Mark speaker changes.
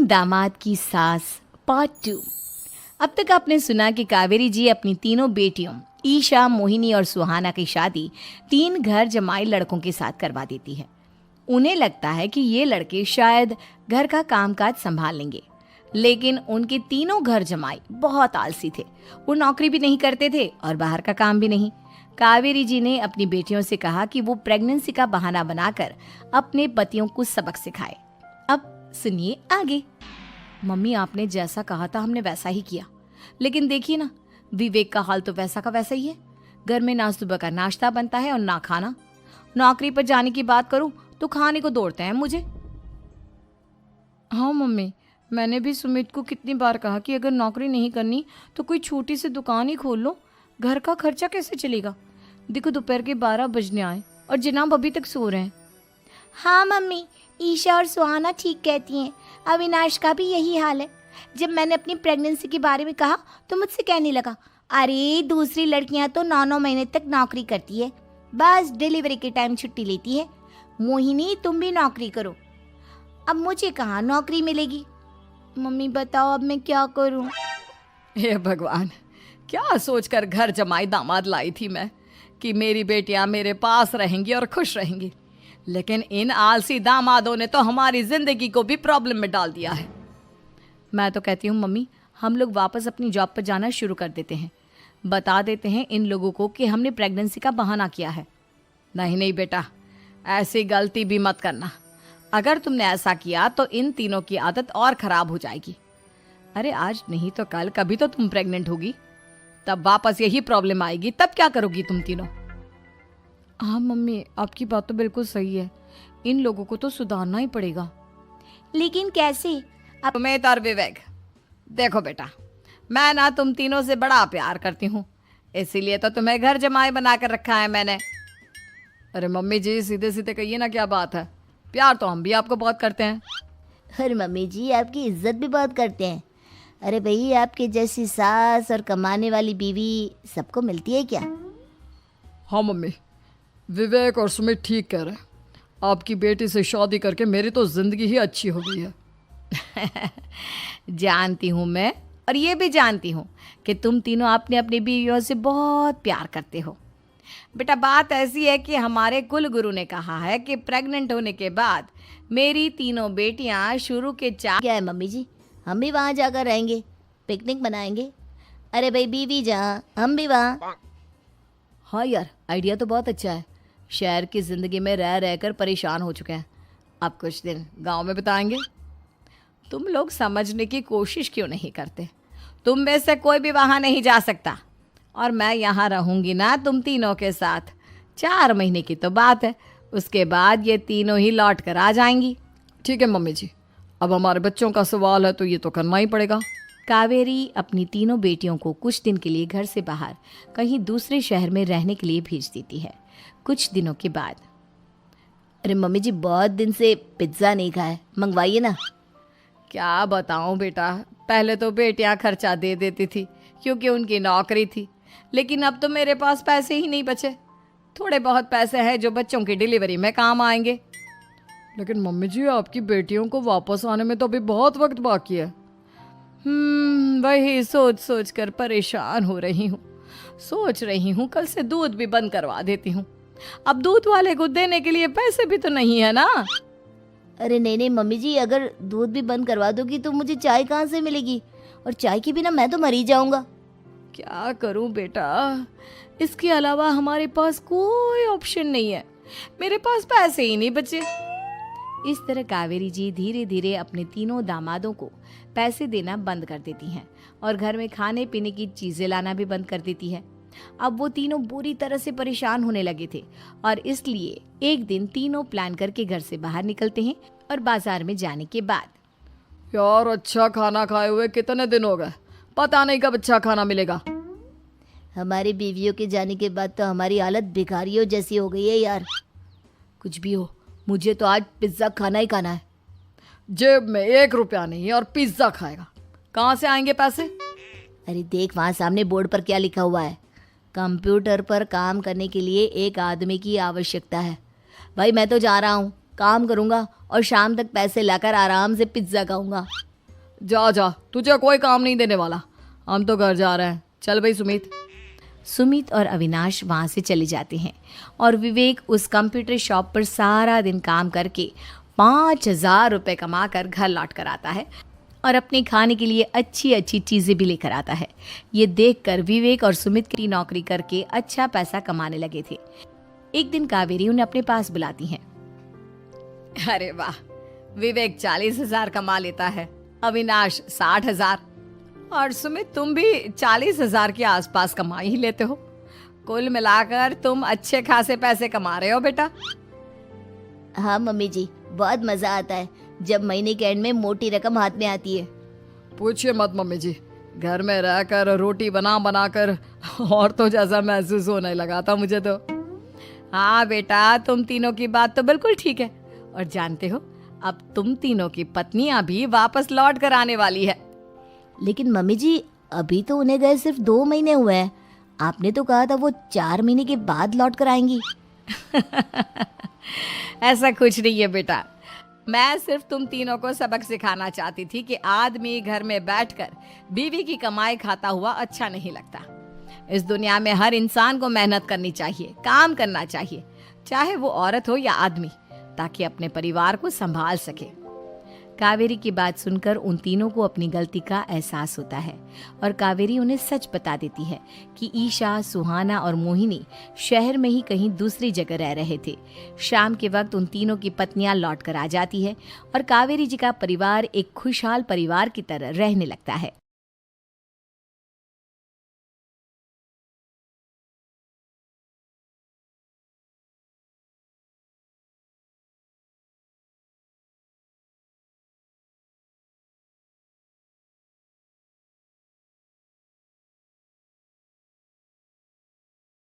Speaker 1: दामाद की सास पार्ट 2। अब तक आपने सुना कि कावेरी जी अपनी तीनों बेटियों ईशा, मोहिनी और सुहाना की शादी 3 घर जमाई लड़कों के साथ करवा देती है। उन्हें लगता है कि ये लड़के शायद घर का कामकाज संभाल लेंगे, लेकिन उनके तीनों घर जमाई बहुत आलसी थे। वो नौकरी भी नहीं करते थे और बाहर का काम भी नहीं। कावेरी जी ने अपनी बेटियों से कहा कि वो प्रेगनेंसी का बहाना बनाकर अपने पतियों को सबक सिखाए। अब सुनिए आगे। मम्मी, आपने जैसा कहा था हमने वैसा ही किया, लेकिन देखिए ना, विवेक का हाल तो वैसा का वैसा ही है। घर में ना सुबह का नाश्ता बनता है और ना खाना। नौकरी पर जाने की बात करूं तो खाने को दौड़ते हैं मुझे। हाँ मम्मी, मैंने भी सुमित को कितनी बार कहा कि अगर नौकरी नहीं करनी तो कोई छोटी सी दुकान ही खोल लो। घर का खर्चा कैसे चलेगा? देखो दोपहर के 12 बजने आए और जनाब अभी तक सो रहे हैं।
Speaker 2: हाँ मम्मी, ईशा और सुहाना ठीक कहती हैं। अविनाश का भी यही हाल है। जब मैंने अपनी प्रेगनेंसी के बारे में कहा तो मुझसे कहने लगा, अरे दूसरी लड़कियां तो 9-9 महीने तक नौकरी करती है, बस डिलीवरी के टाइम छुट्टी लेती है। मोहिनी, तुम भी नौकरी करो। अब मुझे कहाँ नौकरी मिलेगी? मम्मी बताओ अब मैं क्या करूँ?
Speaker 1: हे भगवान, क्या सोचकर घर जमाई दामाद लाई थी मैं कि मेरी बेटियां मेरे पास रहेंगी और खुश रहेंगी, लेकिन इन आलसी दामादों ने तो हमारी जिंदगी को भी प्रॉब्लम में डाल दिया है। मैं तो कहती हूँ मम्मी, हम लोग वापस अपनी जॉब पर जाना शुरू कर देते हैं। बता देते हैं इन लोगों को कि हमने प्रेगनेंसी का बहाना किया है। नहीं नहीं बेटा, ऐसी गलती भी मत करना। अगर तुमने ऐसा किया तो इन तीनों की आदत और ख़राब हो जाएगी। अरे आज नहीं तो कल कभी तो तुम प्रेग्नेंट होगी, तब वापस यही प्रॉब्लम आएगी। तब क्या करोगी तुम तीनों? हाँ मम्मी, आपकी बात तो बिल्कुल सही है। इन लोगों को तो सुधारना ही पड़ेगा।
Speaker 2: लेकिन कैसे?
Speaker 1: सुमित और विवेक, देखो बेटा, मैं ना तुम तीनों से बड़ा प्यार करती हूँ, इसीलिए तो तुम्हें घर जमाई बना कर रखा है मैंने। अरे मम्मी जी, सीधे सीधे कहिए ना, क्या बात है? प्यार तो हम भी आपको बहुत करते हैं।
Speaker 2: अरे मम्मी जी, आपकी इज्जत भी बहुत करते हैं। अरे भाई, आपके जैसी सास और कमाने वाली बीवी सबको मिलती है क्या?
Speaker 3: हाँ मम्मी, विवेक और सुमित ठीक कह रहे हैं। आपकी बेटी से शादी करके मेरी तो ज़िंदगी ही अच्छी हो गई है।
Speaker 1: जानती हूँ मैं, और ये भी जानती हूँ कि तुम तीनों अपने अपनी बीवियों से बहुत प्यार करते हो। बेटा, बात ऐसी है कि हमारे कुल गुरु ने कहा है कि प्रेग्नेंट होने के बाद मेरी तीनों बेटियाँ शुरू के 4।
Speaker 2: क्या है मम्मी जी, हम भी वहाँ जाकर रहेंगे, पिकनिक मनाएंगे। अरे भाई बीवी जहाँ, हम भी वहाँ।
Speaker 1: हाँ यार, आइडिया तो बहुत अच्छा है। शहर की ज़िंदगी में रह रहकर परेशान हो चुके हैं, अब कुछ दिन गांव में बिताएंगे। तुम लोग समझने की कोशिश क्यों नहीं करते? तुम में से कोई भी वहाँ नहीं जा सकता, और मैं यहाँ रहूँगी ना तुम तीनों के साथ। 4 महीने की तो बात है, उसके बाद ये तीनों ही लौट कर आ जाएंगी।
Speaker 3: ठीक है मम्मी जी, अब हमारे बच्चों का सवाल है तो ये तो करना ही पड़ेगा।
Speaker 1: कावेरी अपनी तीनों बेटियों को कुछ दिन के लिए घर से बाहर कहीं दूसरे शहर में रहने के लिए भेज देती है। कुछ दिनों के बाद,
Speaker 2: अरे मम्मी जी, बहुत दिन से पिज्ज़ा नहीं खाया, मंगवाइए ना।
Speaker 1: क्या बताऊं बेटा, पहले तो बेटियां खर्चा दे देती थी क्योंकि उनकी नौकरी थी, लेकिन अब तो मेरे पास पैसे ही नहीं बचे। थोड़े बहुत पैसे हैं जो बच्चों की डिलीवरी में काम आएंगे।
Speaker 3: लेकिन मम्मी जी, आपकी बेटियों को वापस आने में तो अभी बहुत वक्त बाकी है।
Speaker 1: वही सोच सोच कर परेशान हो रही हूँ। सोच रही हूँ कल से दूध भी बंद करवा देती हूँ। अब दूध वाले को देने के लिए पैसे भी तो नहीं है ना।
Speaker 2: अरे नहीं नहीं मम्मी जी, अगर दूध भी बंद करवा दोगी तो मुझे चाय कहाँ से मिलेगी? और चाय के बिना मैं तो मर ही जाऊंगा।
Speaker 1: क्या करूं बेटा, इसके अलावा हमारे पास कोई ऑप्शन नहीं है। मेरे पास पैसे ही नहीं बचे। इस तरह कावेरी जी धीरे धीरे अपने तीनों दामादों को पैसे देना बंद कर देती हैं और घर में खाने पीने की चीज़ें लाना भी बंद कर देती है। अब वो तीनों बुरी तरह से परेशान होने लगे थे, और इसलिए एक दिन तीनों प्लान करके घर से बाहर निकलते हैं। और बाजार में जाने के बाद,
Speaker 3: यार अच्छा खाना खाए हुए कितने दिन हो गए, पता नहीं कब अच्छा खाना मिलेगा।
Speaker 2: हमारी बीवियों के जाने के बाद तो हमारी हालत भिखारियों जैसी हो गई है यार।
Speaker 1: कुछ भी हो, मुझे तो आज पिज्ज़ा खाना ही खाना है।
Speaker 3: जेब में 1 रुपया नहीं है और पिज्ज़ा खाएगा, कहाँ से आएंगे पैसे?
Speaker 2: अरे देख, वहाँ सामने बोर्ड पर क्या लिखा हुआ है, कंप्यूटर पर काम करने के लिए एक आदमी की आवश्यकता है। भाई मैं तो जा रहा हूँ, काम करूँगा और शाम तक पैसे लाकर आराम से पिज्ज़ा खाऊंगा।
Speaker 3: जा जा, तुझे कोई काम नहीं देने वाला, हम तो घर जा रहे हैं। चल भाई सुमित।
Speaker 1: सुमित और अविनाश वहाँ से चले जाते हैं और विवेक उस कंप्यूटर शॉप पर सारा दिन काम करके 5,000 रुपये कमा कर घर लौट कर आता है और अपने खाने के लिए अच्छी अच्छी चीज़ें भी लेकर आता है। ये देखकर विवेक और सुमित की नौकरी करके अच्छा पैसा कमाने लगे थे। एक दिन कावेरी उन्हें अपने पास बुलाती हैं। अरे वाह, विवेक 40,000 कमा लेता है, अविनाश 60,000 और सुमित तुम भी 40,000 के आसपास कमा ही लेते हो। कुल मिलाकर तुम अच्छे खासे पैसे कमा रहे हो बेटा।
Speaker 2: हाँ मम्मी जी, बहुत मज़ा आता है जब महीने के एंड में मोटी रकम हाथ में आती है।
Speaker 3: पूछिए मत मम्मी जी, घर में रहकर रोटी बना बना कर और तो जैसा महसूस होने लगा था मुझे तो। हाँ बेटा, तुम तीनों की बात तो बिल्कुल ठीक है। और जानते हो, अब तुम तीनों की पत्नियां भी वापस लौट कर आने वाली है।
Speaker 2: लेकिन मम्मी जी, अभी तो उन्हें गए सिर्फ 2 महीने हुए हैं। आपने तो कहा था वो 4 महीने के बाद लौट कर आएंगी।
Speaker 1: ऐसा कुछ नहीं है बेटा, मैं सिर्फ तुम तीनों को सबक सिखाना चाहती थी कि आदमी घर में बैठकर बीवी की कमाई खाता हुआ अच्छा नहीं लगता। इस दुनिया में हर इंसान को मेहनत करनी चाहिए, काम करना चाहिए, चाहे वो औरत हो या आदमी, ताकि अपने परिवार को संभाल सके। कावेरी की बात सुनकर उन तीनों को अपनी गलती का एहसास होता है और कावेरी उन्हें सच बता देती है कि ईशा, सुहाना और मोहिनी शहर में ही कहीं दूसरी जगह रह रहे थे। शाम के वक्त उन तीनों की पत्नियां लौट कर आ जाती है और कावेरी जी का परिवार एक खुशहाल परिवार की तरह रहने लगता है।